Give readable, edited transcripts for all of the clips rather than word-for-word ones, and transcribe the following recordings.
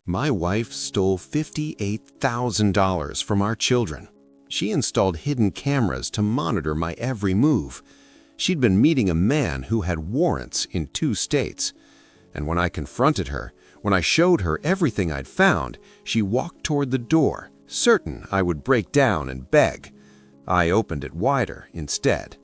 My wife stole $58,000 from our children. She installed hidden cameras to monitor my every move. She'd been meeting a man who had warrants in 2 states. And when I confronted her, when I showed her everything I'd found, she walked toward the door, certain I would break down and beg. I opened it wider instead.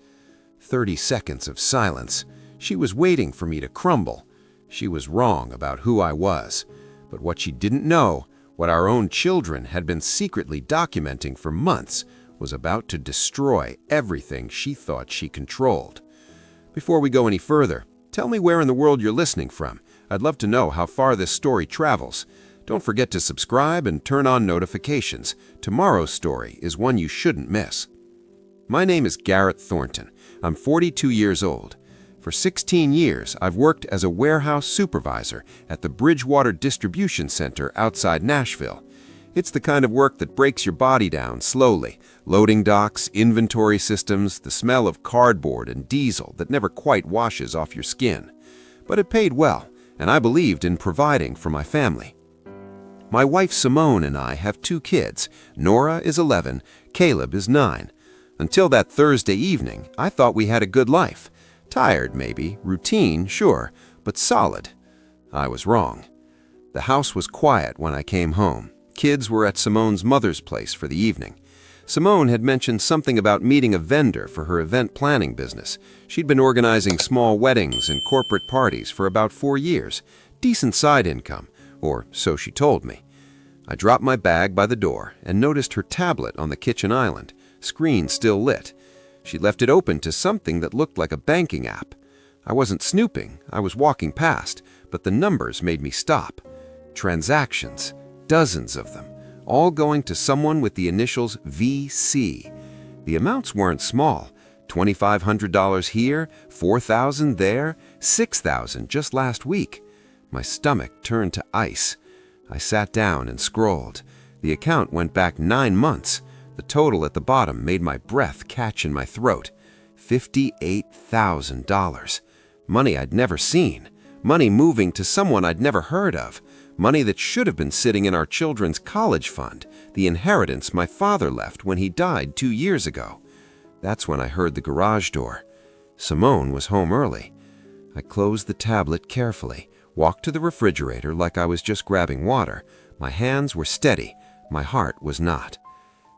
30 seconds of silence. She was waiting for me to crumble. She was wrong about who I was. But what she didn't know, what our own children had been secretly documenting for months, was about to destroy everything she thought she controlled. Before we go any further, tell me where in the world you're listening from. I'd love to know how far this story travels. Don't forget to subscribe and turn on notifications. Tomorrow's story is one you shouldn't miss. My name is Garrett Thornton. I'm 42 years old. For 16 years, I've worked as a warehouse supervisor at the Bridgewater Distribution Center outside Nashville. It's the kind of work that breaks your body down slowly. Loading docks, inventory systems, the smell of cardboard and diesel that never quite washes off your skin. But it paid well, and I believed in providing for my family. My wife Simone and I have 2 kids. Nora is 11, Caleb is 9. Until that Thursday evening, I thought we had a good life. Tired, maybe, routine, sure, but solid. I was wrong. The house was quiet when I came home. Kids were at Simone's mother's place for the evening. Simone had mentioned something about meeting a vendor for her event planning business. She'd been organizing small weddings and corporate parties for about 4 years. Decent side income, or so she told me. I dropped my bag by the door and noticed her tablet on the kitchen island, screen still lit. She left it open to something that looked like a banking app. I wasn't snooping, I was walking past, but the numbers made me stop. Transactions, dozens of them, all going to someone with the initials VC. The amounts weren't small. $2,500 here, $4,000 there, $6,000 just last week. My stomach turned to ice. I sat down and scrolled. The account went back 9 months. The total at the bottom made my breath catch in my throat. $58,000. Money I'd never seen. Money moving to someone I'd never heard of. Money that should have been sitting in our children's college fund, the inheritance my father left when he died 2 years ago. That's when I heard the garage door. Simone was home early. I closed the tablet carefully, walked to the refrigerator like I was just grabbing water. My hands were steady. My heart was not.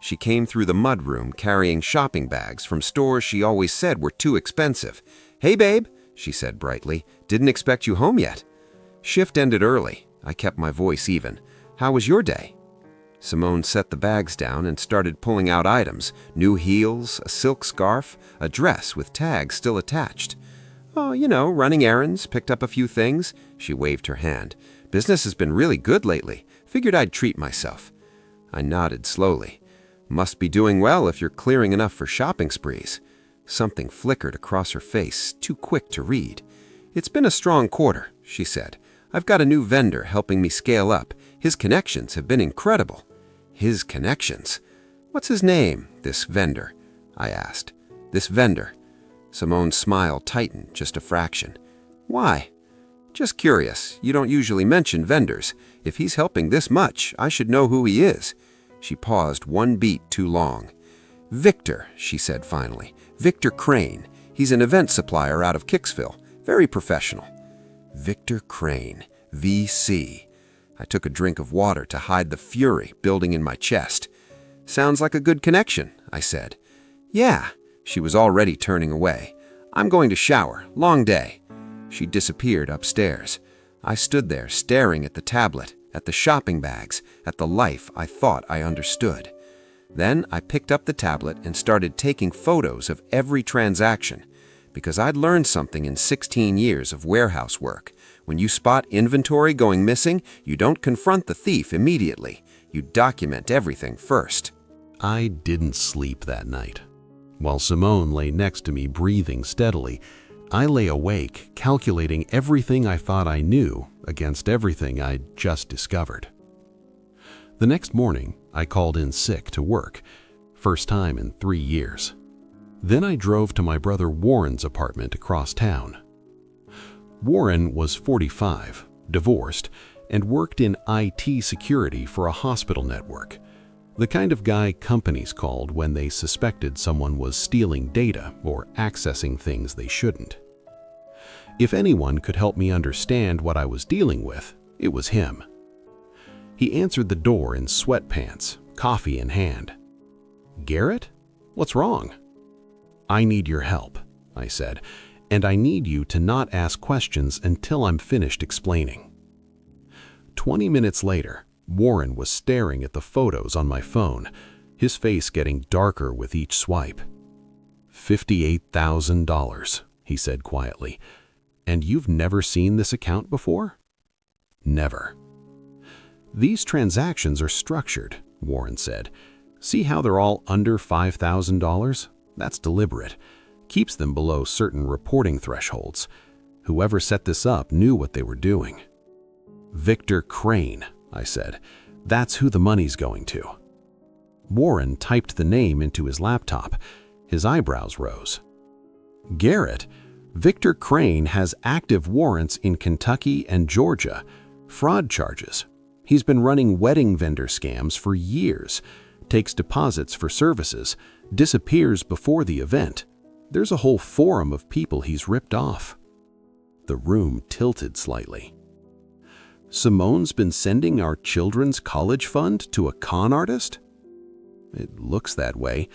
She came through the mudroom carrying shopping bags from stores she always said were too expensive. "Hey, babe," she said brightly. "Didn't expect you home yet." Shift ended early. I kept my voice even. "How was your day?" Simone set the bags down and started pulling out items. New heels, a silk scarf, a dress with tags still attached. "Oh, running errands, picked up a few things." She waved her hand. "Business has been really good lately. Figured I'd treat myself." I nodded slowly. "Must be doing well if you're clearing enough for shopping sprees." Something flickered across her face, too quick to read. "It's been a strong quarter," she said. "I've got a new vendor helping me scale up. His connections have been incredible." "His connections? What's his name, this vendor?" I asked. "This vendor." Simone's smile tightened just a fraction. "Why?" "Just curious. You don't usually mention vendors. If he's helping this much, I should know who he is." She paused 1 beat too long. "Victor," she said finally. "Victor Crane. He's an event supplier out of Kicksville. Very professional." Victor Crane, VC. I took a drink of water to hide the fury building in my chest. "Sounds like a good connection," I said. "Yeah." She was already turning away. "I'm going to shower. Long day." She disappeared upstairs. I stood there staring at the tablet, at the shopping bags, at the life I thought I understood. Then I picked up the tablet and started taking photos of every transaction, because I'd learned something in 16 years of warehouse work. When you spot inventory going missing, you don't confront the thief immediately. You document everything first. I didn't sleep that night. While Simone lay next to me breathing steadily, I lay awake, calculating everything I thought I knew against everything I'd just discovered. The next morning, I called in sick to work, first time in 3 years. Then I drove to my brother Warren's apartment across town. Warren was 45, divorced, and worked in IT security for a hospital network, the kind of guy companies called when they suspected someone was stealing data or accessing things they shouldn't. If anyone could help me understand what I was dealing with, it was him. He answered the door in sweatpants, coffee in hand. "Garrett? What's wrong?" "I need your help," I said, "and I need you to not ask questions until I'm finished explaining." 20 minutes later, Warren was staring at the photos on my phone, his face getting darker with each swipe. $58,000, he said quietly. "And you've never seen this account before?" "Never." "These transactions are structured," Warren said. "See how they're all under $5,000? That's deliberate. Keeps them below certain reporting thresholds. Whoever set this up knew what they were doing." "Victor Crane," I said. "That's who the money's going to." Warren typed the name into his laptop. His eyebrows rose. "Garrett, Victor Crane has active warrants in Kentucky and Georgia, fraud charges. He's been running wedding vendor scams for years, takes deposits for services, disappears before the event. There's a whole forum of people he's ripped off." The room tilted slightly. "Simone's been sending our children's college fund to a con artist?" "It looks that way,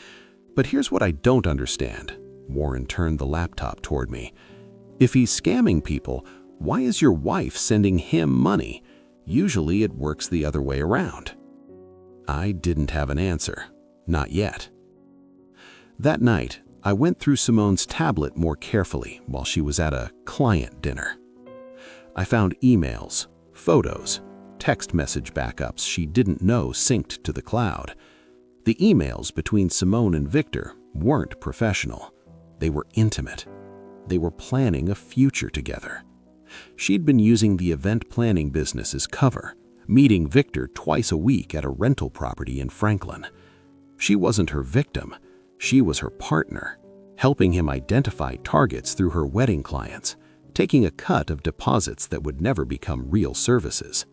but here's what I don't understand." Warren turned the laptop toward me. "If he's scamming people, why is your wife sending him money? Usually it works the other way around." I didn't have an answer. Not yet. That night, I went through Simone's tablet more carefully while she was at a client dinner. I found emails, photos, text message backups she didn't know synced to the cloud. The emails between Simone and Victor weren't professional. They were intimate. They were planning a future together. She'd been using the event planning business as cover, meeting Victor twice a week at a rental property in Franklin. She wasn't her victim. She was her partner, helping him identify targets through her wedding clients, taking a cut of deposits that would never become real services.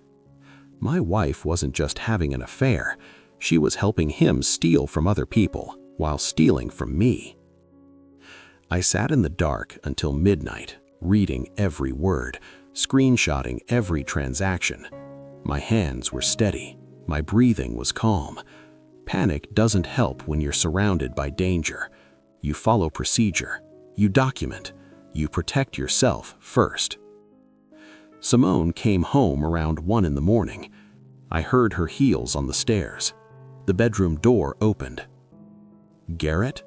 My wife wasn't just having an affair. She was helping him steal from other people while stealing from me. I sat in the dark until midnight, reading every word, screenshotting every transaction. My hands were steady. My breathing was calm. Panic doesn't help when you're surrounded by danger. You follow procedure. You document. You protect yourself first. Simone came home around 1 in the morning. I heard her heels on the stairs. The bedroom door opened. "Garrett,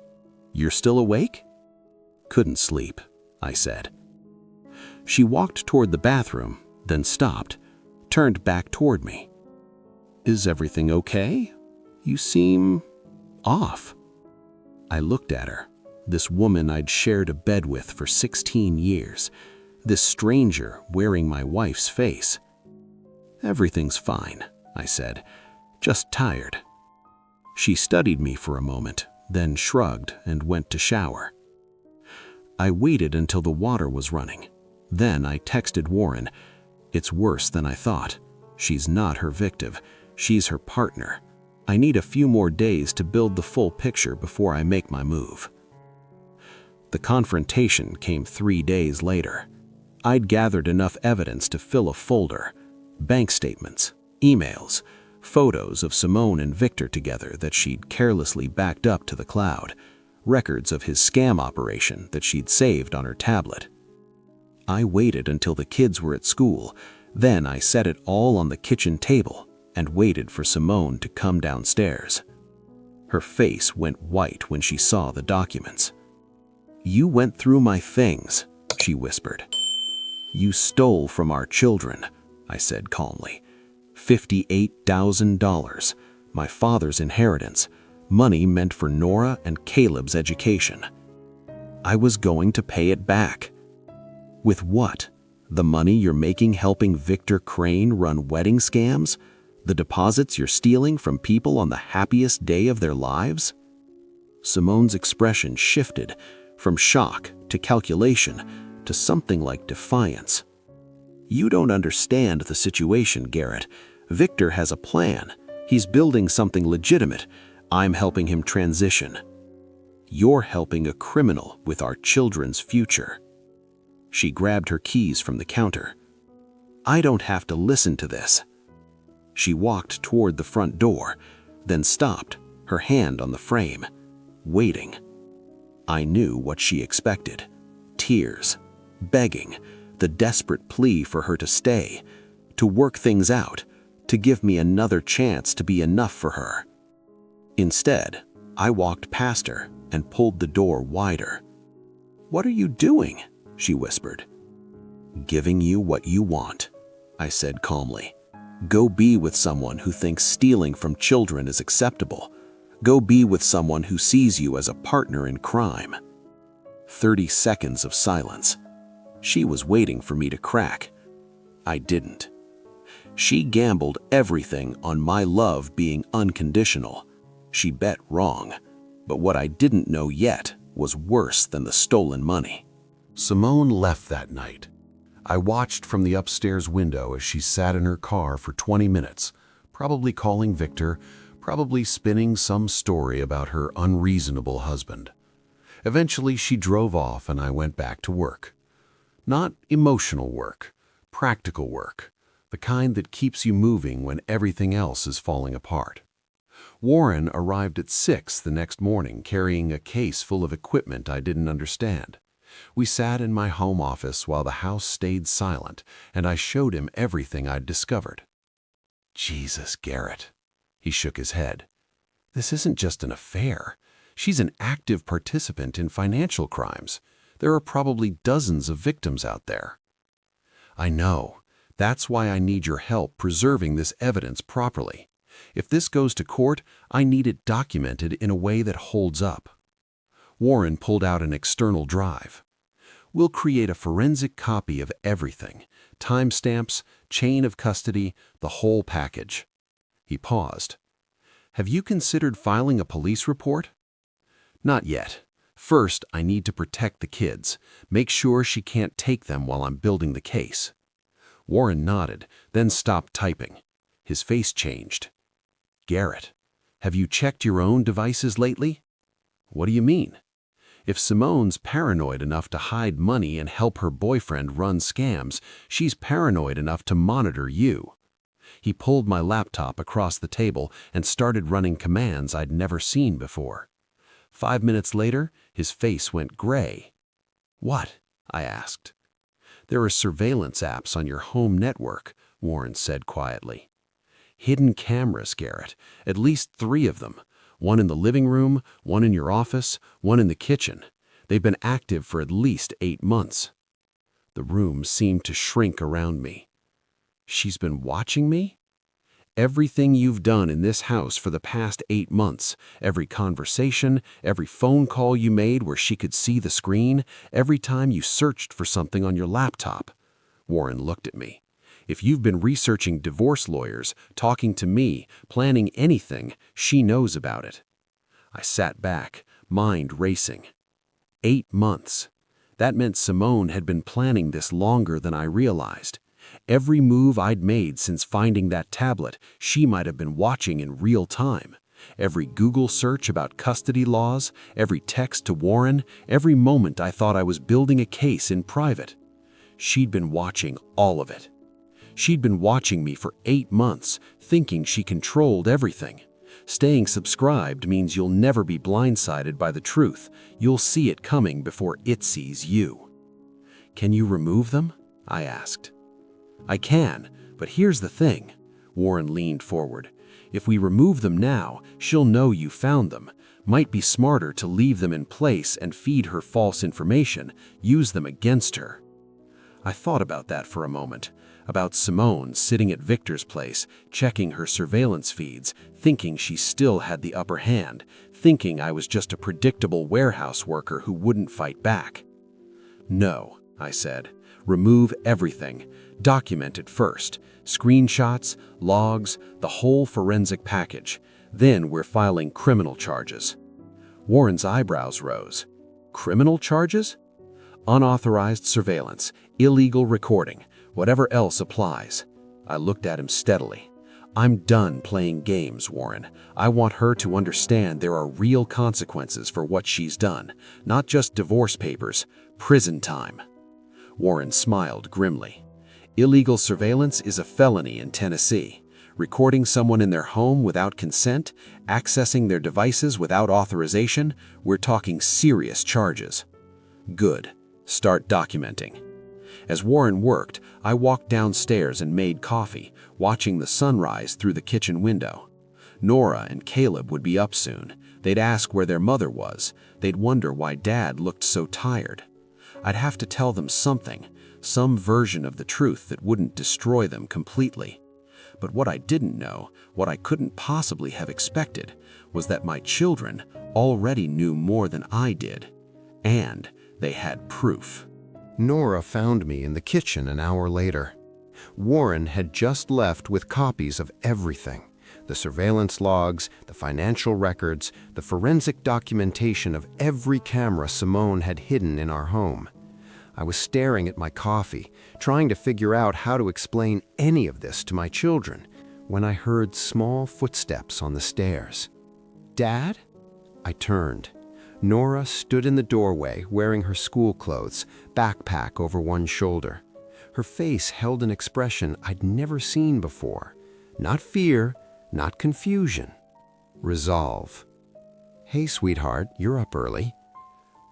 you're still awake?" "Couldn't sleep," I said. She walked toward the bathroom, then stopped, turned back toward me. "Is everything okay? You seem off." I looked at her, this woman I'd shared a bed with for 16 years, this stranger wearing my wife's face. "Everything's fine," I said, "just tired." She studied me for a moment, then shrugged and went to shower. I waited until the water was running. Then I texted Warren, "It's worse than I thought. She's not her victim. She's her partner. I need a few more days to build the full picture before I make my move." The confrontation came 3 days later. I'd gathered enough evidence to fill a folder: bank statements, emails, photos of Simone and Victor together that she'd carelessly backed up to the cloud, records of his scam operation that she'd saved on her tablet. I waited until the kids were at school. Then I set it all on the kitchen table and waited for Simone to come downstairs. Her face went white when she saw the documents. "You went through my things," she whispered. "You stole from our children," I said calmly. $58,000, my father's inheritance, money meant for Nora and Caleb's education. I was going to pay it back. With what? The money you're making helping Victor Crane run wedding scams? The deposits you're stealing from people on the happiest day of their lives? Simone's expression shifted from shock to calculation to something like defiance. "You don't understand the situation, Garrett. Victor has a plan. He's building something legitimate. I'm helping him transition. You're helping a criminal with our children's future." She grabbed her keys from the counter. "I don't have to listen to this." She walked toward the front door, then stopped, her hand on the frame, waiting. I knew what she expected. Tears, begging, the desperate plea for her to stay, to work things out, to give me another chance to be enough for her. Instead, I walked past her and pulled the door wider. "What are you doing?" she whispered. "Giving you what you want," I said calmly. "Go be with someone who thinks stealing from children is acceptable. Go be with someone who sees you as a partner in crime." 30 seconds of silence. She was waiting for me to crack. I didn't. She gambled everything on my love being unconditional. She bet wrong. But what I didn't know yet was worse than the stolen money. Simone left that night. I watched from the upstairs window as she sat in her car for 20 minutes, probably calling Victor, probably spinning some story about her unreasonable husband. Eventually, she drove off and I went back to work. Not emotional work, practical work, the kind that keeps you moving when everything else is falling apart. Warren arrived at 6 the next morning carrying a case full of equipment I didn't understand. We sat in my home office while the house stayed silent, and I showed him everything I'd discovered. "Jesus, Garrett," he shook his head. "This isn't just an affair. She's an active participant in financial crimes. There are probably dozens of victims out there." "I know. That's why I need your help preserving this evidence properly. If this goes to court, I need it documented in a way that holds up." Warren pulled out an external drive. "We'll create a forensic copy of everything, timestamps, chain of custody, the whole package." He paused. "Have you considered filing a police report?" "Not yet. First, I need to protect the kids, make sure she can't take them while I'm building the case." Warren nodded, then stopped typing. His face changed. "Garrett, have you checked your own devices lately?" "What do you mean?" "If Simone's paranoid enough to hide money and help her boyfriend run scams, she's paranoid enough to monitor you." He pulled my laptop across the table and started running commands I'd never seen before. 5 minutes later, his face went gray. "What?" I asked. "There are surveillance apps on your home network," Warren said quietly. "Hidden cameras, Garrett, at least 3 of them. One in the living room, one in your office, one in the kitchen. They've been active for at least 8 months. The room seemed to shrink around me. "She's been watching me?" "Everything you've done in this house for the past 8 months, every conversation, every phone call you made where she could see the screen, every time you searched for something on your laptop." Warren looked at me. "If you've been researching divorce lawyers, talking to me, planning anything, she knows about it." I sat back, mind racing. 8 months. That meant Simone had been planning this longer than I realized. Every move I'd made since finding that tablet, she might have been watching in real time. Every Google search about custody laws, every text to Warren, every moment I thought I was building a case in private. She'd been watching all of it. She'd been watching me for 8 months, thinking she controlled everything. Staying subscribed means you'll never be blindsided by the truth. You'll see it coming before it sees you. "Can you remove them?" I asked. "I can, but here's the thing." Warren leaned forward. "If we remove them now, she'll know you found them. Might be smarter to leave them in place and feed her false information, use them against her." I thought about that for a moment. About Simone sitting at Victor's place, checking her surveillance feeds, thinking she still had the upper hand, thinking I was just a predictable warehouse worker who wouldn't fight back. "No," I said. "Remove everything. Document it first. Screenshots, logs, the whole forensic package. Then we're filing criminal charges." Warren's eyebrows rose. "Criminal charges?" "Unauthorized surveillance, illegal recording. Whatever else applies. I looked at him steadily. I'm done playing games, Warren. I want her to understand there are real consequences for what she's done, not just divorce papers, prison time. Warren smiled grimly. Illegal surveillance is a felony in Tennessee. Recording someone in their home without consent, accessing their devices without authorization, we're talking serious charges. Good. Start documenting. As Warren worked, I walked downstairs and made coffee, watching the sunrise through the kitchen window. Nora and Caleb would be up soon. They'd ask where their mother was. They'd wonder why Dad looked so tired. I'd have to tell them something, some version of the truth that wouldn't destroy them completely. But what I didn't know, what I couldn't possibly have expected, was that my children already knew more than I did. And they had proof. Nora found me in the kitchen an hour later. Warren had just left with copies of everything: the surveillance logs, the financial records, the forensic documentation of every camera Simone had hidden in our home. I was staring at my coffee, trying to figure out how to explain any of this to my children, when I heard small footsteps on the stairs. "Dad?" I turned. Nora stood in the doorway wearing her school clothes, backpack over one shoulder. Her face held an expression I'd never seen before. Not fear, not confusion. Resolve. "Hey, sweetheart, you're up early.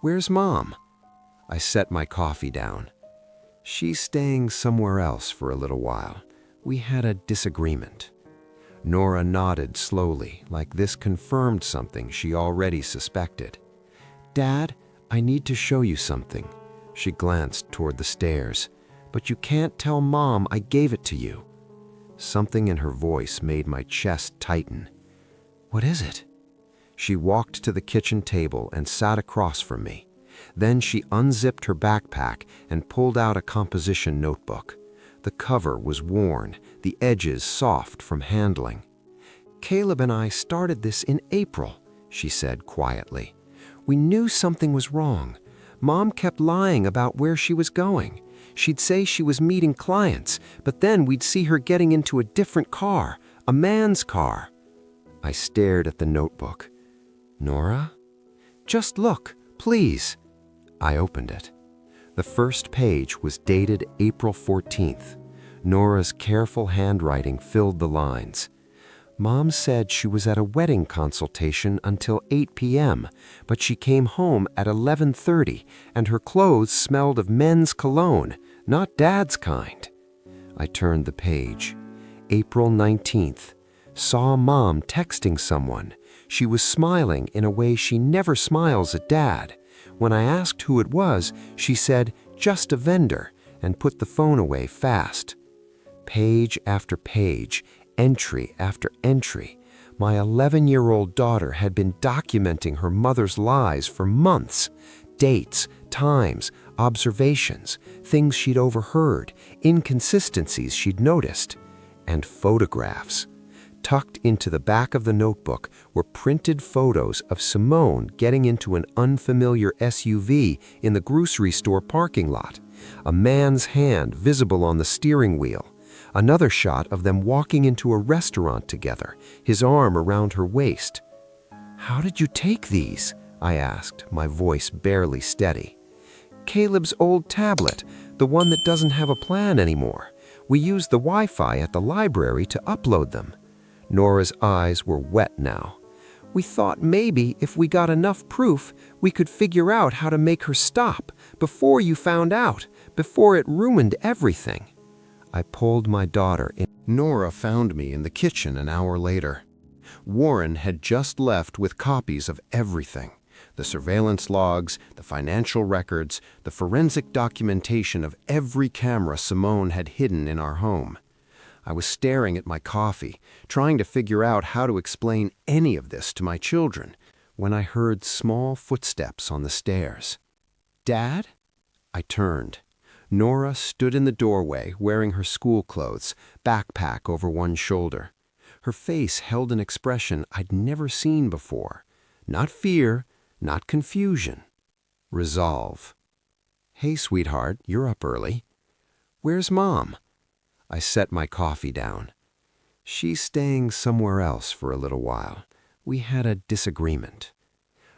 Where's Mom?" I set my coffee down. "She's staying somewhere else for a little while. We had a disagreement." Nora nodded slowly, like this confirmed something she already suspected. "Dad, I need to show you something." She glanced toward the stairs. "But you can't tell Mom I gave it to you." Something in her voice made my chest tighten. "What is it?" She walked to the kitchen table and sat across from me. Then she unzipped her backpack and pulled out a composition notebook. The cover was worn, the edges soft from handling. "Caleb and I started this in April," she said quietly. "We knew something was wrong. Mom kept lying about where she was going. She'd say she was meeting clients, but then we'd see her getting into a different car, a man's car." I stared at the notebook. "Nora? Just look, please." I opened it. The first page was dated April 14th. Nora's careful handwriting filled the lines. "Mom said she was at a wedding consultation until 8 p.m., but she came home at 11:30, and her clothes smelled of men's cologne, not Dad's kind." I turned the page. April 19th. Saw Mom texting someone. She was smiling in a way she never smiles at Dad. When I asked who it was, she said, "Just a vendor," and put the phone away fast. Page after page, entry after entry. My 11-year-old daughter had been documenting her mother's lies for months. Dates, times, observations, things she'd overheard, inconsistencies she'd noticed, and photographs. Tucked into the back of the notebook were printed photos of Simone getting into an unfamiliar SUV in the grocery store parking lot, a man's hand visible on the steering wheel. Another shot of them walking into a restaurant together, his arm around her waist. "How did you take these?" I asked, my voice barely steady. "Caleb's old tablet, the one that doesn't have a plan anymore. We used the Wi-Fi at the library to upload them." Nora's eyes were wet now. "We thought maybe if we got enough proof, we could figure out how to make her stop before you found out, before it ruined everything." I pulled my daughter in. Nora found me in the kitchen an hour later. Warren had just left with copies of everything: the surveillance logs, the financial records, the forensic documentation of every camera Simone had hidden in our home. I was staring at my coffee, trying to figure out how to explain any of this to my children, when I heard small footsteps on the stairs. "Dad?" I turned. Nora stood in the doorway wearing her school clothes, backpack over one shoulder. Her face held an expression I'd never seen before. Not fear, not confusion. Resolve. "Hey, sweetheart, you're up early. Where's Mom?" I set my coffee down. "She's staying somewhere else for a little while. We had a disagreement."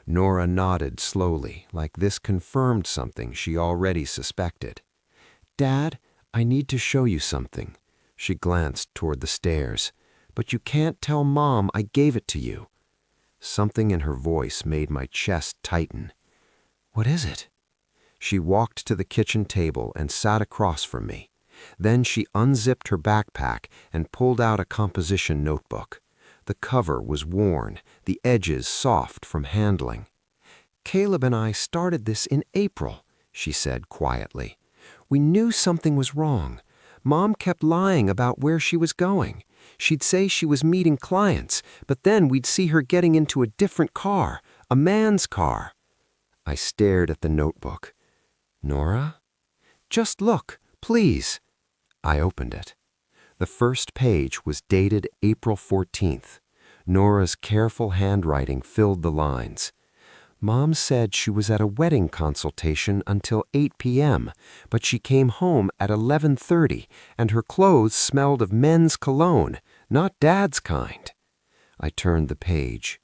Nora nodded slowly, like this confirmed something she already suspected. "Dad, I need to show you something." She glanced toward the stairs. "But you can't tell Mom I gave it to you." Something in her voice made my chest tighten. "What is it?" She walked to the kitchen table and sat across from me. Then she unzipped her backpack and pulled out a composition notebook. The cover was worn, the edges soft from handling. "Caleb and I started this in April," she said quietly. "We knew something was wrong. Mom kept lying about where she was going. She'd say she was meeting clients, but then we'd see her getting into a different car, a man's car." I stared at the notebook. "Nora? Just look, please." I opened it. The first page was dated April 14th. Nora's careful handwriting filled the lines. "Mom said she was at a wedding consultation until 8 p.m., but she came home at 11:30 and her clothes smelled of men's cologne, not Dad's kind." I turned the page.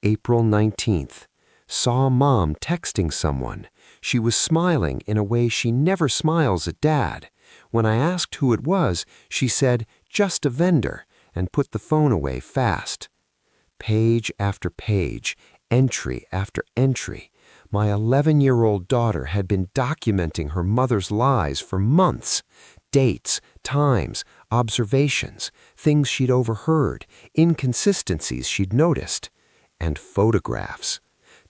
April 19th. Saw Mom texting someone. She was smiling in a way she never smiles at Dad. When I asked who it was, she said, "Just a vendor," and put the phone away fast. Page after page, entry after entry. My 11-year-old daughter had been documenting her mother's lies for months. Dates, times, observations, things she'd overheard, inconsistencies she'd noticed, and photographs.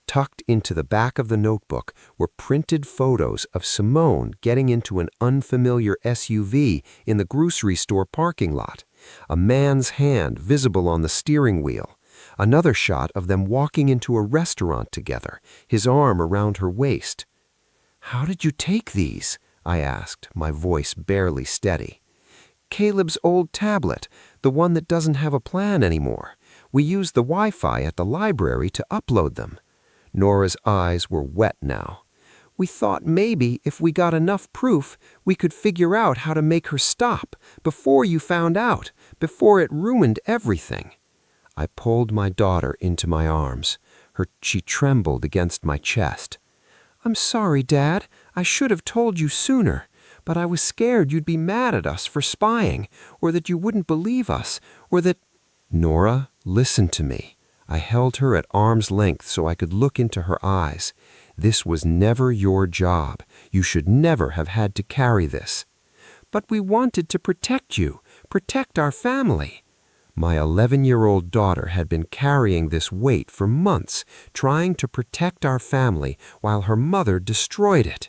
Tucked into the back of the notebook were printed photos of Simone getting into an unfamiliar SUV in the grocery store parking lot, a man's hand visible on the steering wheel, another shot of them walking into a restaurant together, his arm around her waist. "How did you take these?" I asked, my voice barely steady. "Caleb's old tablet, the one that doesn't have a plan anymore. We used the Wi-Fi at the library to upload them." Nora's eyes were wet now. "We thought maybe if we got enough proof, we could figure out how to make her stop, before you found out, before it ruined everything." I pulled my daughter into my arms. She trembled against my chest. "I'm sorry, Dad. I should have told you sooner. But I was scared you'd be mad at us for spying, or that you wouldn't believe us, or that—" "Nora, listen to me." I held her at arm's length so I could look into her eyes. "This was never your job. You should never have had to carry this." "But we wanted to protect you, protect our family." My 11-year-old daughter had been carrying this weight for months, trying to protect our family while her mother destroyed it.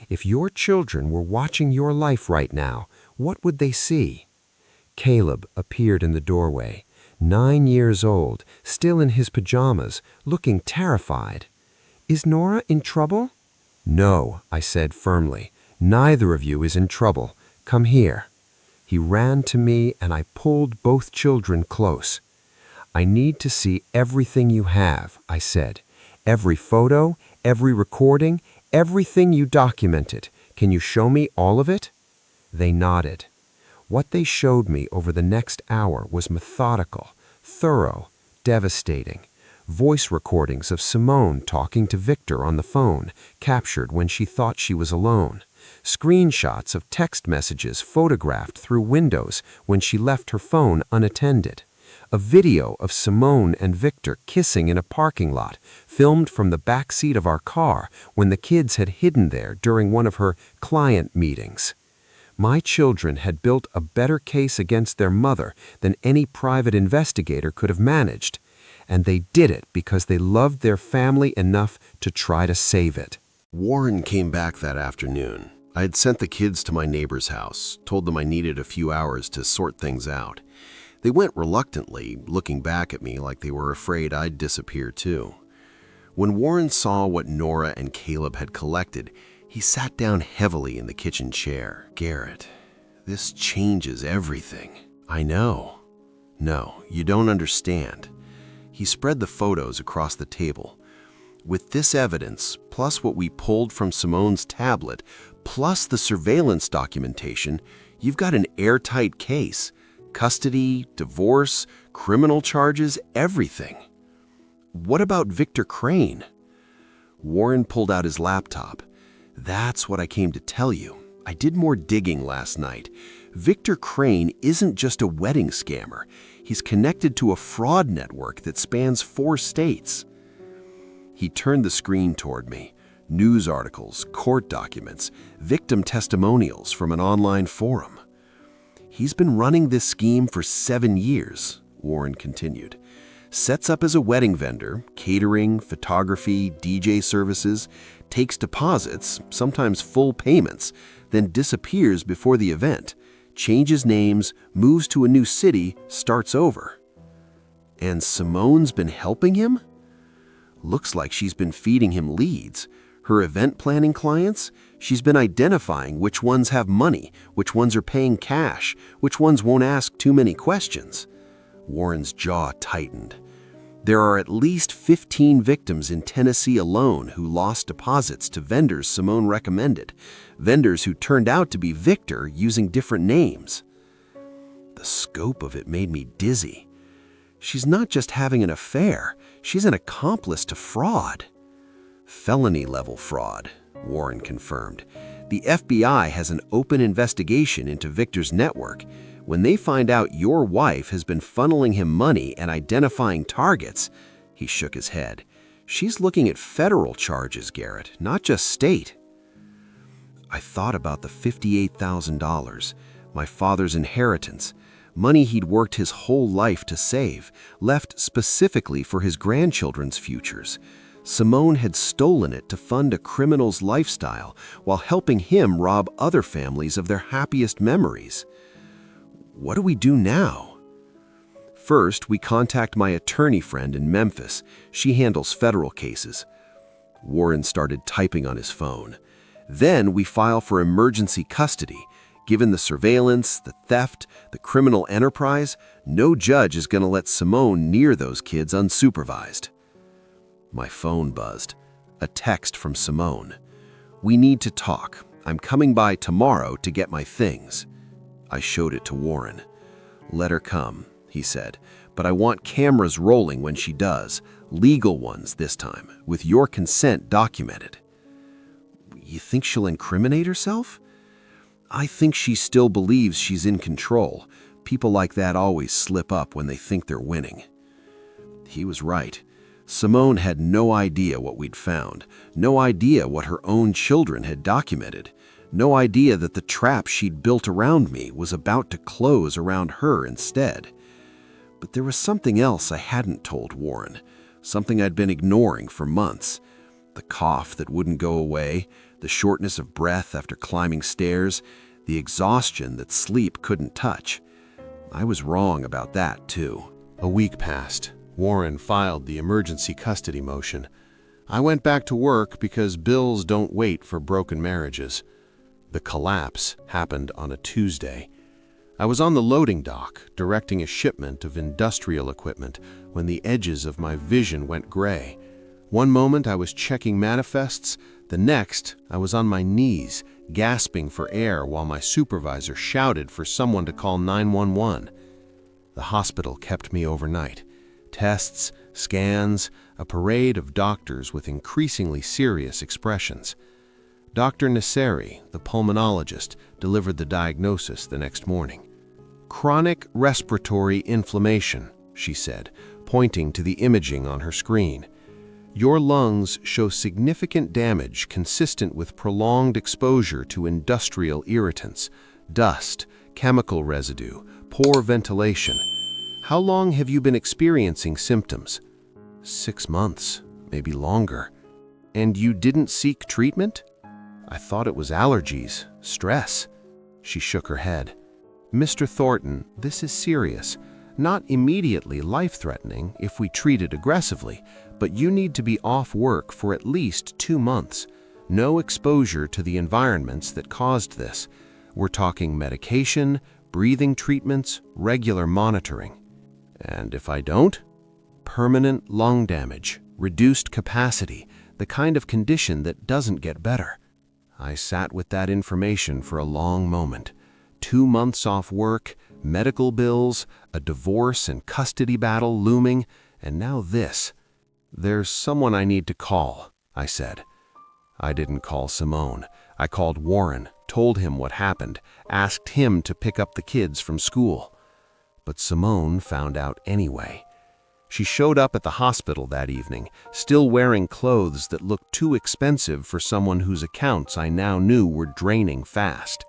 If your children were watching your life right now, what would they see? Caleb appeared in the doorway, 9 years old, still in his pajamas, looking terrified. "Is Nora in trouble?" "No," I said firmly. "Neither of you is in trouble. Come here." He ran to me and I pulled both children close. "I need to see everything you have," I said. "Every photo, every recording, everything you documented. Can you show me all of it?" They nodded. What they showed me over the next hour was methodical, thorough, devastating. Voice recordings of Simone talking to Victor on the phone, captured when she thought she was alone. Screenshots of text messages photographed through windows when she left her phone unattended. A video of Simone and Victor kissing in a parking lot, filmed from the back seat of our car when the kids had hidden there during one of her client meetings. My children had built a better case against their mother than any private investigator could have managed, and they did it because they loved their family enough to try to save it. Warren came back that afternoon. I had sent the kids to my neighbor's house, told them I needed a few hours to sort things out. They went reluctantly, looking back at me like they were afraid I'd disappear too. When Warren saw what Nora and Caleb had collected, he sat down heavily in the kitchen chair. "Garrett, this changes everything." "I know." "No, you don't understand." He spread the photos across the table. With this evidence, plus what we pulled from Simone's tablet, plus the surveillance documentation, you've got an airtight case. Custody, divorce, criminal charges, everything. What about Victor Crane? Warren pulled out his laptop. That's what I came to tell you. I did more digging last night. Victor Crane isn't just a wedding scammer. He's connected to a fraud network that spans 4 states. He turned the screen toward me. News articles, court documents, victim testimonials from an online forum. He's been running this scheme for 7 years, Warren continued. Sets up as a wedding vendor, catering, photography, DJ services, takes deposits, sometimes full payments, then disappears before the event, changes names, moves to a new city, starts over. And Simone's been helping him? Looks like she's been feeding him leads. Her event planning clients, she's been identifying which ones have money, which ones are paying cash, which ones won't ask too many questions. Warren's jaw tightened. There are at least 15 victims in Tennessee alone who lost deposits to vendors Simone recommended, vendors who turned out to be Victor using different names. The scope of it made me dizzy. She's not just having an affair, she's an accomplice to fraud. Felony-level fraud, Warren confirmed. The FBI has an open investigation into Victor's network. When they find out your wife has been funneling him money and identifying targets, he shook his head. She's looking at federal charges, Garrett, not just state. I thought about the $58,000, my father's inheritance, money he'd worked his whole life to save, left specifically for his grandchildren's futures. Simone had stolen it to fund a criminal's lifestyle while helping him rob other families of their happiest memories. What do we do now? First, we contact my attorney friend in Memphis. She handles federal cases. Warren started typing on his phone. Then we file for emergency custody. Given the surveillance, the theft, the criminal enterprise, no judge is going to let Simone near those kids unsupervised. My phone buzzed. A text from Simone. We need to talk. I'm coming by tomorrow to get my things. I showed it to Warren. Let her come, he said, but I want cameras rolling when she does, legal ones this time, with your consent documented. You think she'll incriminate herself? I think she still believes she's in control. People like that always slip up when they think they're winning. He was right. Simone had no idea what we'd found, no idea what her own children had documented, no idea that the trap she'd built around me was about to close around her instead. But there was something else I hadn't told Warren, something I'd been ignoring for months. The cough that wouldn't go away, the shortness of breath after climbing stairs, the exhaustion that sleep couldn't touch. I was wrong about that, too. A week passed. Warren filed the emergency custody motion. I went back to work because bills don't wait for broken marriages. The collapse happened on a Tuesday. I was on the loading dock, directing a shipment of industrial equipment, when the edges of my vision went gray. One moment I was checking manifests, the next I was on my knees, gasping for air while my supervisor shouted for someone to call 911. The hospital kept me overnight. Tests, scans, a parade of doctors with increasingly serious expressions. Dr. Nasseri, the pulmonologist, delivered the diagnosis the next morning. Chronic respiratory inflammation, she said, pointing to the imaging on her screen. Your lungs show significant damage consistent with prolonged exposure to industrial irritants, dust, chemical residue, poor ventilation. How long have you been experiencing symptoms? 6 months, maybe longer. And you didn't seek treatment? I thought it was allergies, stress. She shook her head. Mr. Thornton, this is serious. Not immediately life-threatening if we treat it aggressively, but you need to be off work for at least 2 months. No exposure to the environments that caused this. We're talking medication, breathing treatments, regular monitoring. And if I don't? Permanent lung damage, reduced capacity, the kind of condition that doesn't get better. I sat with that information for a long moment. 2 months off work, medical bills, a divorce and custody battle looming, and now this. "There's someone I need to call," I said. I didn't call Simone. I called Warren, told him what happened, asked him to pick up the kids from school. But Simone found out anyway. She showed up at the hospital that evening, still wearing clothes that looked too expensive for someone whose accounts I now knew were draining fast.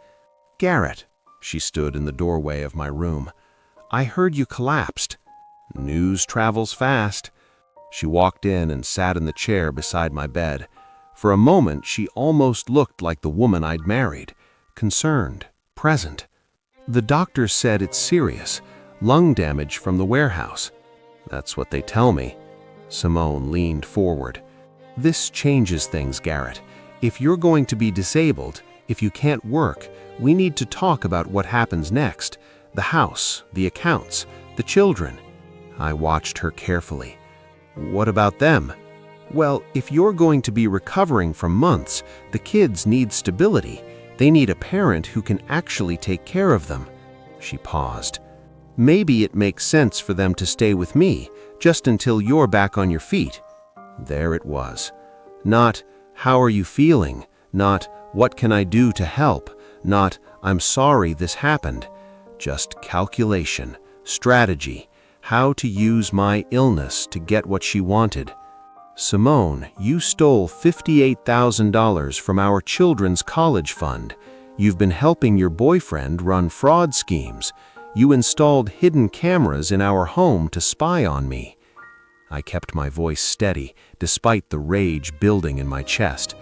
"Garrett," she stood in the doorway of my room, "I heard you collapsed." "News travels fast." She walked in and sat in the chair beside my bed. For a moment, she almost looked like the woman I'd married, concerned, present. "The doctor said it's serious, lung damage from the warehouse." "That's what they tell me." Simone leaned forward. "This changes things, Garrett. If you're going to be disabled, if you can't work, we need to talk about what happens next. The house, the accounts, the children." I watched her carefully. "What about them?" "Well, if you're going to be recovering from months, the kids need stability. They need a parent who can actually take care of them." She paused. "Maybe it makes sense for them to stay with me, just until you're back on your feet." There it was. Not, "How are you feeling?" Not, "What can I do to help?" Not, "I'm sorry this happened." Just calculation, strategy, how to use my illness to get what she wanted. "Simone, you stole $58,000 from our children's college fund. You've been helping your boyfriend run fraud schemes. You installed hidden cameras in our home to spy on me." I kept my voice steady, despite the rage building in my chest.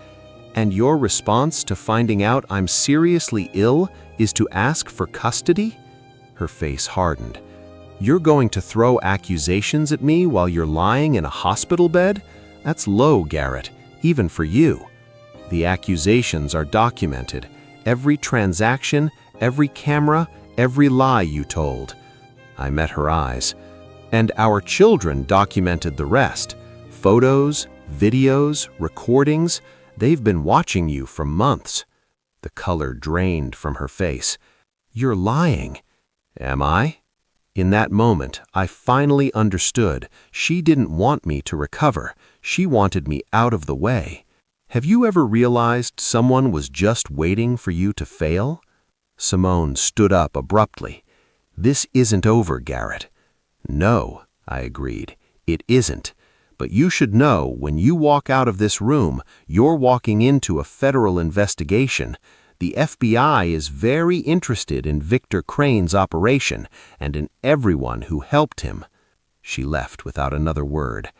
"And your response to finding out I'm seriously ill is to ask for custody?" Her face hardened. "You're going to throw accusations at me while you're lying in a hospital bed? That's low, Garrett, even for you." "The accusations are documented. Every transaction, every camera, every lie you told." I met her eyes. "And our children documented the rest. Photos, videos, recordings. They've been watching you for months." The color drained from her face. "You're lying." "Am I?" In that moment, I finally understood. She didn't want me to recover. She wanted me out of the way. Have you ever realized someone was just waiting for you to fail? Simone stood up abruptly. "This isn't over, Garrett." "No," I agreed, "it isn't. But you should know when you walk out of this room, you're walking into a federal investigation. The FBI is very interested in Victor Crane's operation and in everyone who helped him." She left without another word.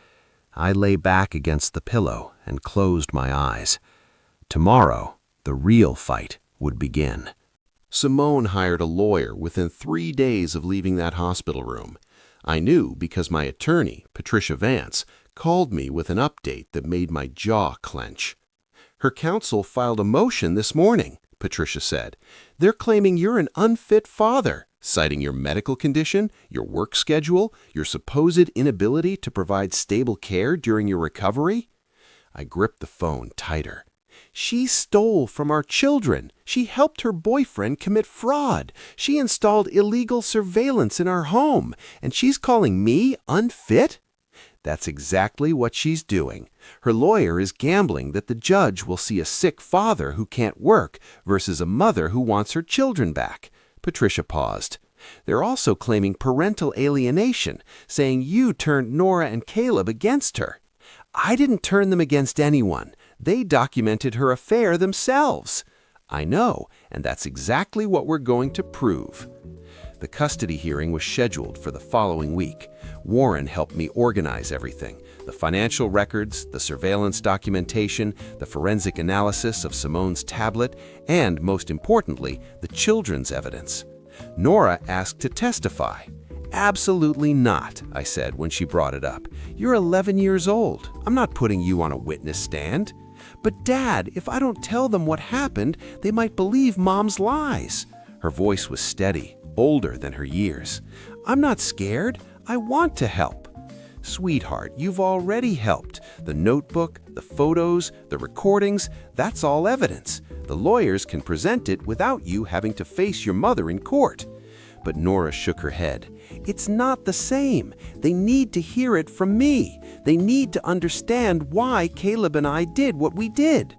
I lay back against the pillow and closed my eyes. Tomorrow, the real fight would begin. Simone hired a lawyer within 3 days of leaving that hospital room. I knew because my attorney, Patricia Vance, called me with an update that made my jaw clench. "Her counsel filed a motion this morning," Patricia said. "They're claiming you're an unfit father, citing your medical condition, your work schedule, your supposed inability to provide stable care during your recovery." I gripped the phone tighter. "She stole from our children. She helped her boyfriend commit fraud. She installed illegal surveillance in our home, and she's calling me unfit?" "That's exactly what she's doing. Her lawyer is gambling that the judge will see a sick father who can't work versus a mother who wants her children back." Patricia paused. "They're also claiming parental alienation, saying you turned Nora and Caleb against her." "I didn't turn them against anyone. They documented her affair themselves." "I know, and that's exactly what we're going to prove." The custody hearing was scheduled for the following week. Warren helped me organize everything: the financial records, the surveillance documentation, the forensic analysis of Simone's tablet, and, most importantly, the children's evidence. Nora asked to testify. "Absolutely not," I said when she brought it up. "You're 11 years old. I'm not putting you on a witness stand." "But Dad, if I don't tell them what happened, they might believe Mom's lies." Her voice was steady, older than her years. "I'm not scared. I want to help." "Sweetheart, you've already helped. The notebook, the photos, the recordings, that's all evidence. The lawyers can present it without you having to face your mother in court." But Nora shook her head. "It's not the same. They need to hear it from me. They need to understand why Caleb and I did what we did."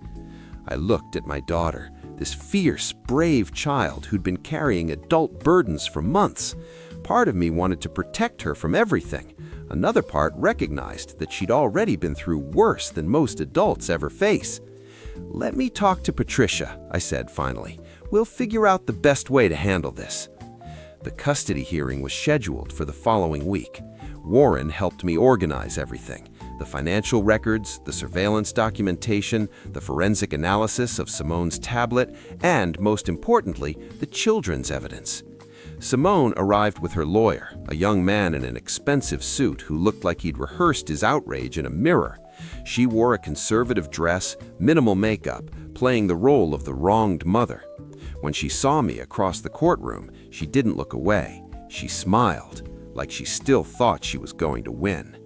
I looked at my daughter, this fierce, brave child who'd been carrying adult burdens for months. Part of me wanted to protect her from everything. Another part recognized that she'd already been through worse than most adults ever face. "Let me talk to Patricia," I said finally. "We'll figure out the best way to handle this." The custody hearing was scheduled for the following week. Warren helped me organize everything: the financial records, the surveillance documentation, the forensic analysis of Simone's tablet, and, most importantly, the children's evidence. Simone arrived with her lawyer, a young man in an expensive suit who looked like he'd rehearsed his outrage in a mirror. She wore a conservative dress, minimal makeup, playing the role of the wronged mother. When she saw me across the courtroom, she didn't look away. She smiled, like she still thought she was going to win.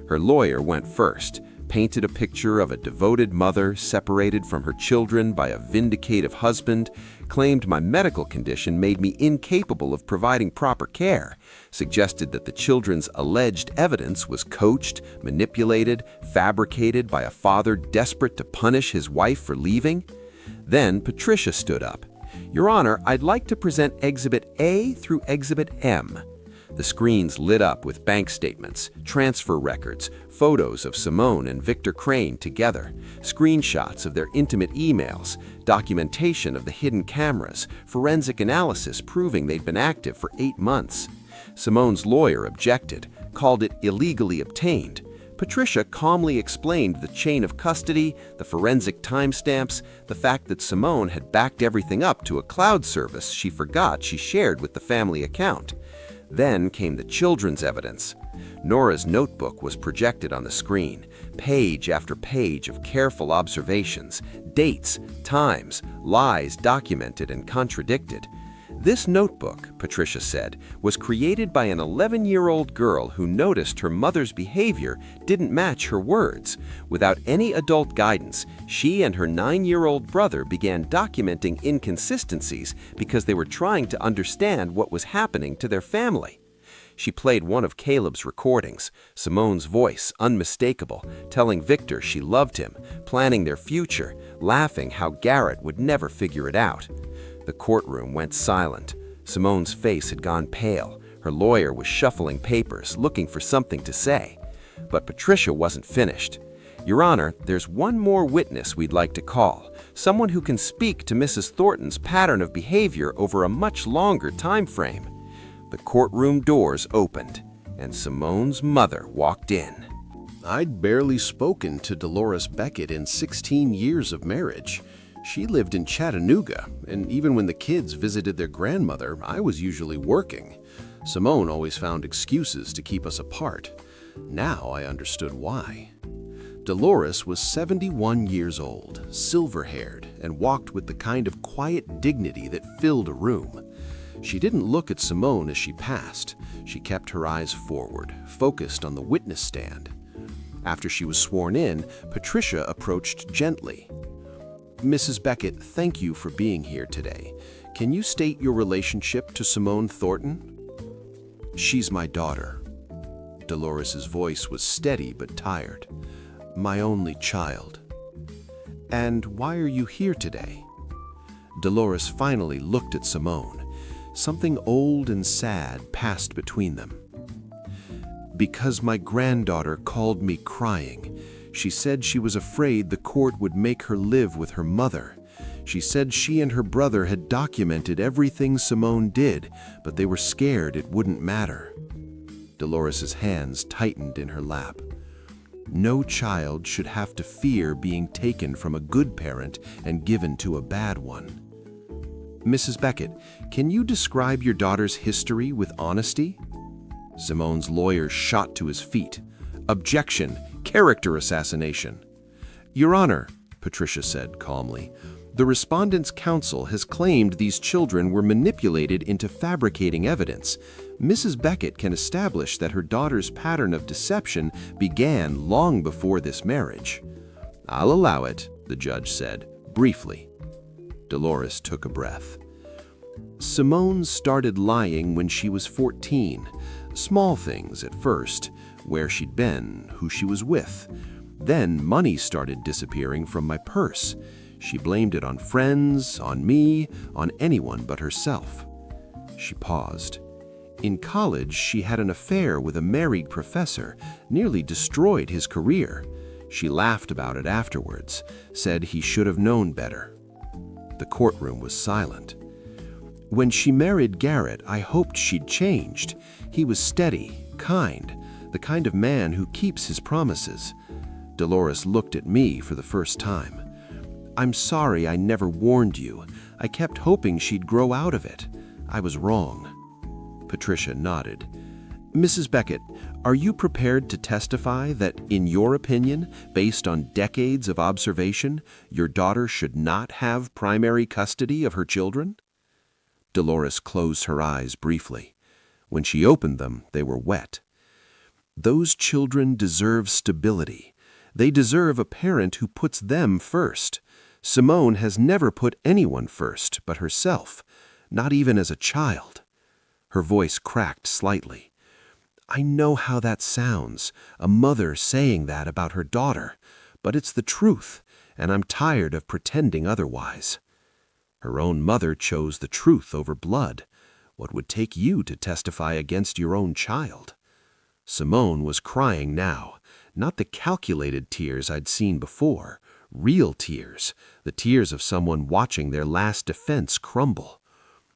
Her lawyer went first, painted a picture of a devoted mother separated from her children by a vindicative husband, claimed my medical condition made me incapable of providing proper care, suggested that the children's alleged evidence was coached, manipulated, fabricated by a father desperate to punish his wife for leaving. Then Patricia stood up. "Your Honor, I'd like to present Exhibit A through Exhibit M." The screens lit up with bank statements, transfer records, photos of Simone and Victor Crane together, screenshots of their intimate emails, documentation of the hidden cameras, forensic analysis proving they'd been active for 8 months. Simone's lawyer objected, called it illegally obtained. Patricia calmly explained the chain of custody, the forensic timestamps, the fact that Simone had backed everything up to a cloud service she forgot she shared with the family account. Then came the children's evidence. Nora's notebook was projected on the screen, page after page of careful observations, dates, times, lies documented and contradicted. "This notebook," Patricia said, "was created by an 11-year-old girl who noticed her mother's behavior didn't match her words. Without any adult guidance, she and her 9-year-old brother began documenting inconsistencies because they were trying to understand what was happening to their family." She played one of Caleb's recordings, Simone's voice unmistakable, telling Victor she loved him, planning their future, laughing how Garrett would never figure it out. The courtroom went silent. Simone's face had gone pale. Her lawyer was shuffling papers, looking for something to say. But Patricia wasn't finished. "Your Honor, there's one more witness we'd like to call, someone who can speak to Mrs. Thornton's pattern of behavior over a much longer time frame." The courtroom doors opened, and Simone's mother walked in. I'd barely spoken to Dolores Beckett in 16 years of marriage. She lived in Chattanooga, and even when the kids visited their grandmother, I was usually working. Simone always found excuses to keep us apart. Now I understood why. Dolores was 71 years old, silver-haired, and walked with the kind of quiet dignity that filled a room. She didn't look at Simone as she passed. She kept her eyes forward, focused on the witness stand. After she was sworn in, Patricia approached gently. "Mrs. Beckett, thank you for being here today. Can you state your relationship to Simone Thornton?" "She's my daughter." Dolores's voice was steady but tired. "My only child." "And why are you here today?" Dolores finally looked at Simone. Something old and sad passed between them. "Because my granddaughter called me crying. She said she was afraid the court would make her live with her mother. She said she and her brother had documented everything Simone did, but they were scared it wouldn't matter." Dolores's hands tightened in her lap. "No child should have to fear being taken from a good parent and given to a bad one." "Mrs. Beckett, can you describe your daughter's history with honesty?" Simone's lawyer shot to his feet. "Objection! Character assassination." "Your Honor," Patricia said calmly, "the respondent's counsel has claimed these children were manipulated into fabricating evidence. Mrs. Beckett can establish that her daughter's pattern of deception began long before this marriage. I'll allow it, the judge said, briefly. Dolores took a breath. Simone started lying when she was 14. Small things at first, where she'd been, who she was with. Then money started disappearing from my purse. She blamed it on friends, on me, on anyone but herself. She paused. In college, she had an affair with a married professor, nearly destroyed his career. She laughed about it afterwards, said he should have known better. The courtroom was silent. When she married Garrett, I hoped she'd changed. He was steady, kind, the kind of man who keeps his promises. Dolores looked at me for the first time. I'm sorry I never warned you. I kept hoping she'd grow out of it. I was wrong. Patricia nodded. Mrs. Beckett, are you prepared to testify that, in your opinion, based on decades of observation, your daughter should not have primary custody of her children? Dolores closed her eyes briefly. When she opened them, they were wet. Those children deserve stability. They deserve a parent who puts them first. Simone has never put anyone first but herself, not even as a child. Her voice cracked slightly. I know how that sounds, a mother saying that about her daughter, but it's the truth, and I'm tired of pretending otherwise. Her own mother chose the truth over blood. What would take you to testify against your own child? Simone was crying now, not the calculated tears I'd seen before, real tears, the tears of someone watching their last defense crumble.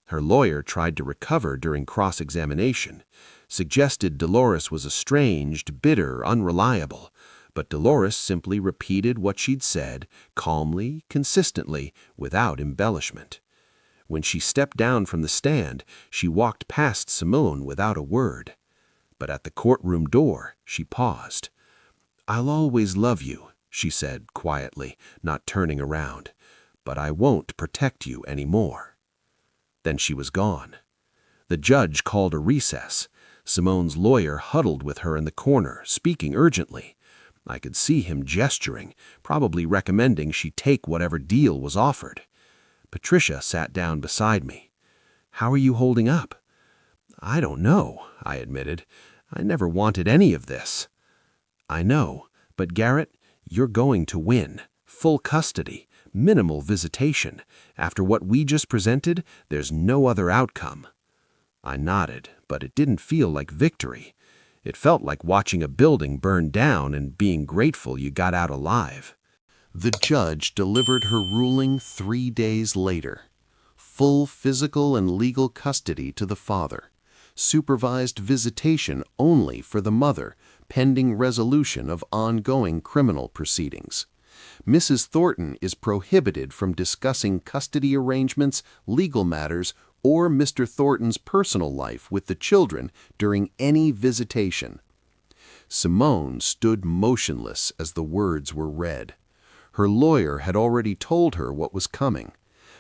Her lawyer tried to recover during cross-examination, suggested Dolores was estranged, bitter, unreliable, but Dolores simply repeated what she'd said, calmly, consistently, without embellishment. When she stepped down from the stand, she walked past Simone without a word. But at the courtroom door, she paused. I'll always love you, she said quietly, not turning around, but I won't protect you anymore. Then she was gone. The judge called a recess. Simone's lawyer huddled with her in the corner, speaking urgently. I could see him gesturing, probably recommending she take whatever deal was offered. Patricia sat down beside me. How are you holding up? I don't know, I admitted. I never wanted any of this. I know, but Garrett, you're going to win. Full custody, minimal visitation. After what we just presented, there's no other outcome. I nodded, but it didn't feel like victory. It felt like watching a building burn down and being grateful you got out alive. The judge delivered her ruling 3 days later. Full physical and legal custody to the father. Supervised visitation only for the mother, pending resolution of ongoing criminal proceedings. Mrs. Thornton is prohibited from discussing custody arrangements, legal matters, or Mr. Thornton's personal life with the children during any visitation. Simone stood motionless as the words were read. Her lawyer had already told her what was coming.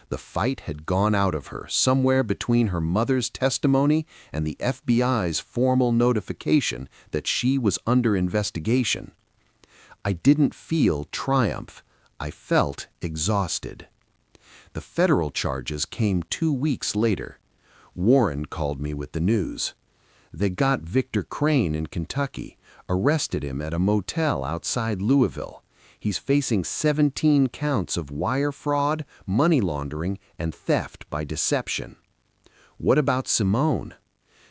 The fight had gone out of her somewhere between her mother's testimony and the FBI's formal notification that she was under investigation. I didn't feel triumph. I felt exhausted. The federal charges came 2 weeks later. Warren called me with the news. They got Victor Crane in Kentucky, arrested him at a motel outside Louisville. He's facing 17 counts of wire fraud, money laundering, and theft by deception. What about Simone?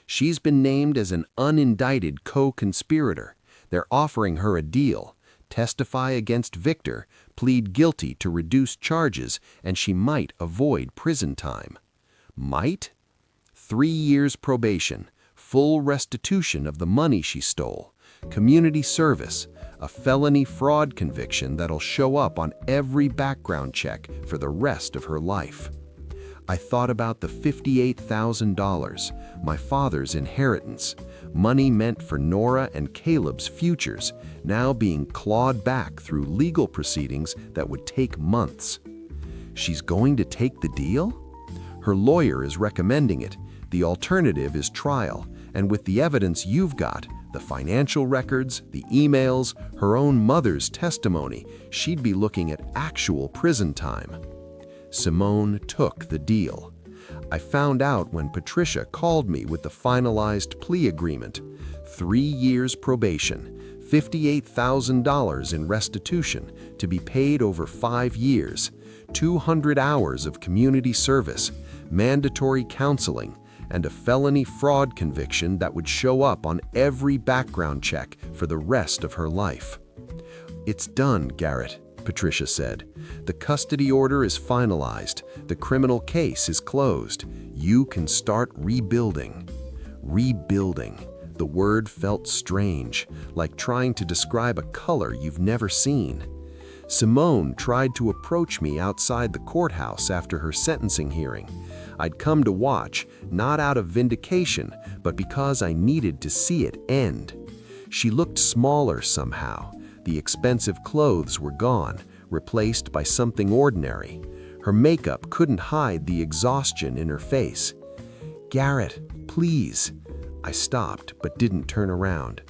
She's been named as an unindicted co-conspirator. They're offering her a deal. Testify against Victor, plead guilty to reduced charges, and she might avoid prison time. Might? 3 years probation, full restitution of the money she stole, community service, a felony fraud conviction that'll show up on every background check for the rest of her life. I thought about the $58,000, my father's inheritance, money meant for Nora and Caleb's futures, now being clawed back through legal proceedings that would take months. She's going to take the deal? Her lawyer is recommending it. The alternative is trial, And with the evidence you've got, the financial records, the emails, her own mother's testimony, she'd be looking at actual prison time. Simone took the deal. I found out when Patricia called me with the finalized plea agreement. 3 years probation, $58,000 in restitution to be paid over 5 years, 200 hours of community service, mandatory counseling, and a felony fraud conviction that would show up on every background check for the rest of her life. "It's done, Garrett," Patricia said. "The custody order is finalized. The criminal case is closed. You can start rebuilding." Rebuilding. The word felt strange, like trying to describe a color you've never seen. Simone tried to approach me outside the courthouse after her sentencing hearing. I'd come to watch, not out of vindication, but because I needed to see it end. She looked smaller somehow. The expensive clothes were gone, replaced by something ordinary. Her makeup couldn't hide the exhaustion in her face. "Garrett, please." I stopped, but didn't turn around.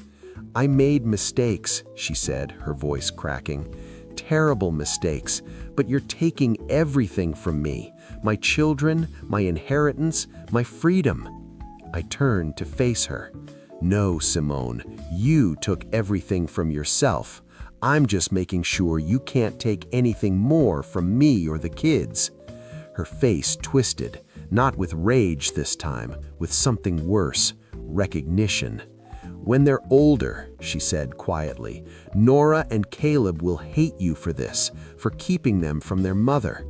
"I made mistakes," she said, her voice cracking. "Terrible mistakes, but you're taking everything from me. My children, my inheritance, my freedom." I turned to face her. "No, Simone, you took everything from yourself. I'm just making sure you can't take anything more from me or the kids." Her face twisted, not with rage this time, with something worse. Recognition. "When they're older," she said quietly, "Nora and Caleb will hate you for this, for keeping them from their mother."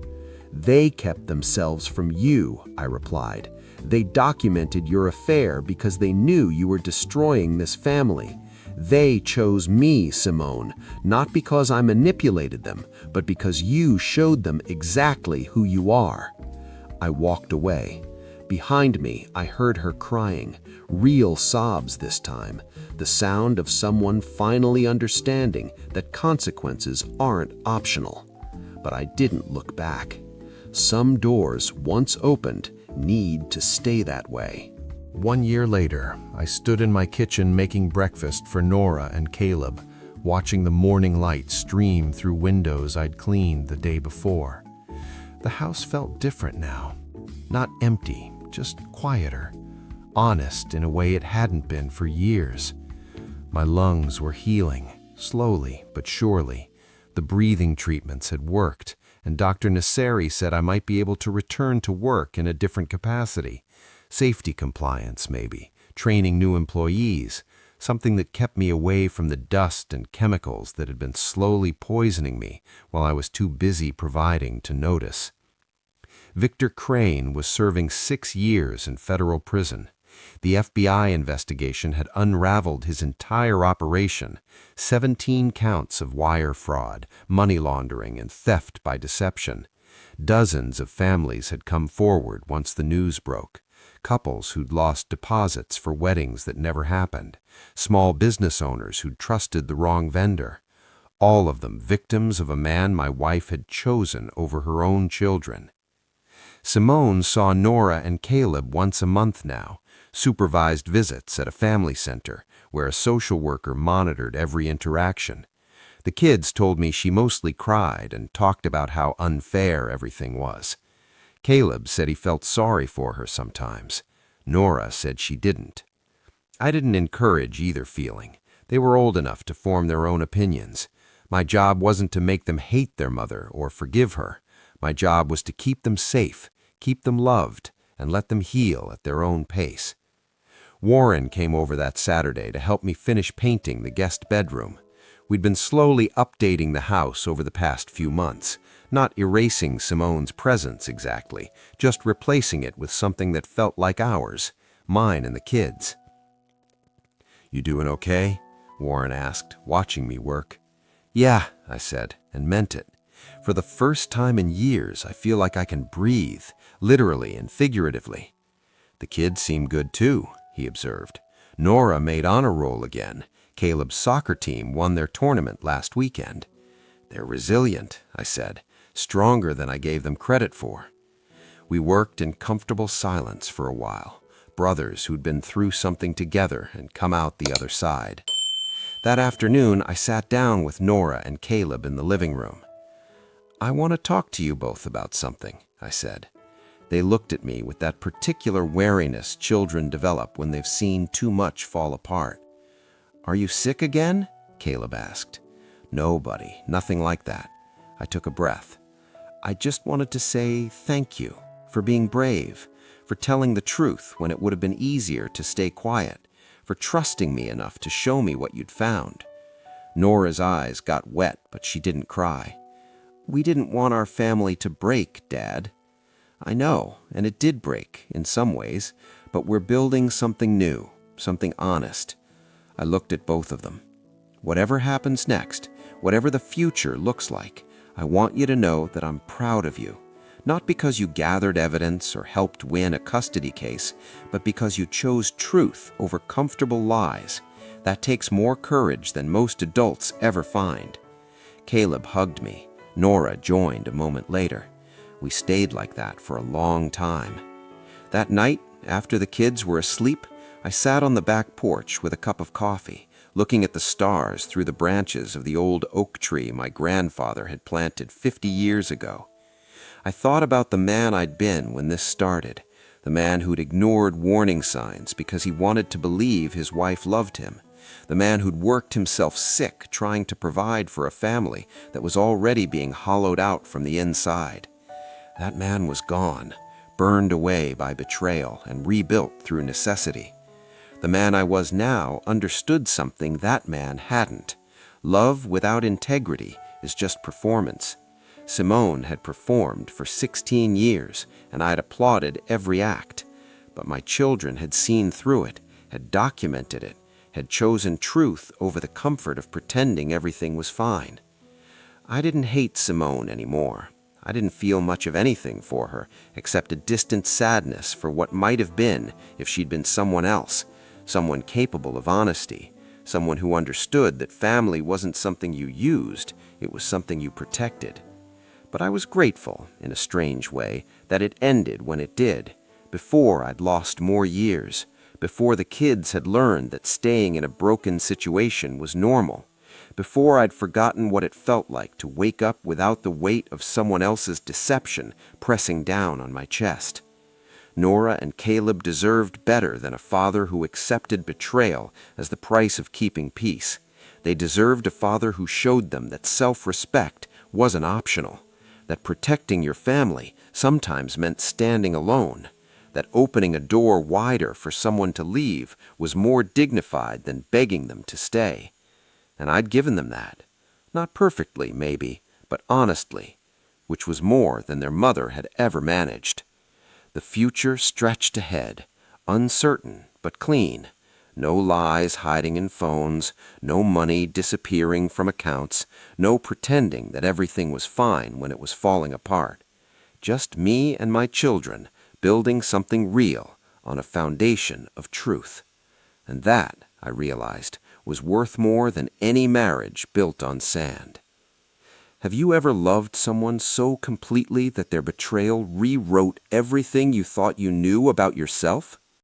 "They kept themselves from you," I replied. "They documented your affair because they knew you were destroying this family. They chose me, Simone, not because I manipulated them, but because you showed them exactly who you are." I walked away. Behind me, I heard her crying, real sobs this time, the sound of someone finally understanding that consequences aren't optional. But I didn't look back. Some doors, once opened, need to stay that way. 1 year later, I stood in my kitchen making breakfast for Nora and Caleb, watching the morning light stream through windows I'd cleaned the day before. The house felt different now. Not empty, just quieter, honest in a way it hadn't been for years. My lungs were healing, slowly but surely. The breathing treatments had worked, and Dr. Nasseri said I might be able to return to work in a different capacity. Safety compliance, maybe, training new employees, something that kept me away from the dust and chemicals that had been slowly poisoning me while I was too busy providing to notice. Victor Crane was serving 6 years in federal prison. The FBI investigation had unraveled his entire operation, 17 counts of wire fraud, money laundering, and theft by deception. Dozens of families had come forward once the news broke. Couples who'd lost deposits for weddings that never happened. Small business owners who'd trusted the wrong vendor. All of them victims of a man my wife had chosen over her own children. Simone saw Nora and Caleb once a month now, supervised visits at a family center where a social worker monitored every interaction. The kids told me she mostly cried and talked about how unfair everything was. Caleb said he felt sorry for her sometimes. Nora said she didn't. I didn't encourage either feeling. They were old enough to form their own opinions. My job wasn't to make them hate their mother or forgive her. My job was to keep them safe, keep them loved, and let them heal at their own pace. Warren came over that Saturday to help me finish painting the guest bedroom. We'd been slowly updating the house over the past few months, not erasing Simone's presence exactly, just replacing it with something that felt like ours, mine and the kids. "You doing okay?" Warren asked, watching me work. "Yeah," I said, and meant it. For the first time in years, I feel like I can breathe, literally and figuratively. "The kids seem good too," he observed. "Nora made honor roll again. Caleb's soccer team won their tournament last weekend." "They're resilient," I said, "stronger than I gave them credit for." We worked in comfortable silence for a while. brothers who'd been through something together and come out the other side. That afternoon, I sat down with Nora and Caleb in the living room. "I want to talk to you both about something," I said. They looked at me with that particular wariness children develop when they've seen too much fall apart. "Are you sick again?" Caleb asked. "No, buddy, nothing like that." I took a breath. "I just wanted to say thank you for being brave, for telling the truth when it would have been easier to stay quiet, for trusting me enough to show me what you'd found." Nora's eyes got wet, but she didn't cry. "We didn't want our family to break, Dad." "I know, and it did break in some ways, but we're building something new, something honest." I looked at both of them. "Whatever happens next, whatever the future looks like, I want you to know that I'm proud of you. Not because you gathered evidence or helped win a custody case, but because you chose truth over comfortable lies. That takes more courage than most adults ever find." Caleb hugged me. Nora joined a moment later. We stayed like that for a long time. That night, after the kids were asleep, I sat on the back porch with a cup of coffee, looking at the stars through the branches of the old oak tree my grandfather had planted 50 years ago. I thought about the man I'd been when this started, the man who'd ignored warning signs because he wanted to believe his wife loved him, the man who'd worked himself sick trying to provide for a family that was already being hollowed out from the inside. That man was gone, burned away by betrayal and rebuilt through necessity. The man I was now understood something that man hadn't. Love without integrity is just performance. Simone had performed for 16 years, and I'd applauded every act. But my children had seen through it, had documented it, had chosen truth over the comfort of pretending everything was fine. I didn't hate Simone anymore. I didn't feel much of anything for her, except a distant sadness for what might have been if she'd been someone else, someone capable of honesty, someone who understood that family wasn't something you used, it was something you protected. But I was grateful, in a strange way, that it ended when it did, before I'd lost more years, before the kids had learned that staying in a broken situation was normal, before I'd forgotten what it felt like to wake up without the weight of someone else's deception pressing down on my chest. Nora and Caleb deserved better than a father who accepted betrayal as the price of keeping peace. They deserved a father who showed them that self-respect wasn't optional, that protecting your family sometimes meant standing alone, that opening a door wider for someone to leave was more dignified than begging them to stay. And I'd given them that. Not perfectly, maybe, but honestly, which was more than their mother had ever managed. The future stretched ahead, uncertain but clean. No lies hiding in phones, no money disappearing from accounts, no pretending that everything was fine when it was falling apart. Just me and my children building something real on a foundation of truth. And that, I realized, was worth more than any marriage built on sand. Have you ever loved someone so completely that their betrayal rewrote everything you thought you knew about yourself?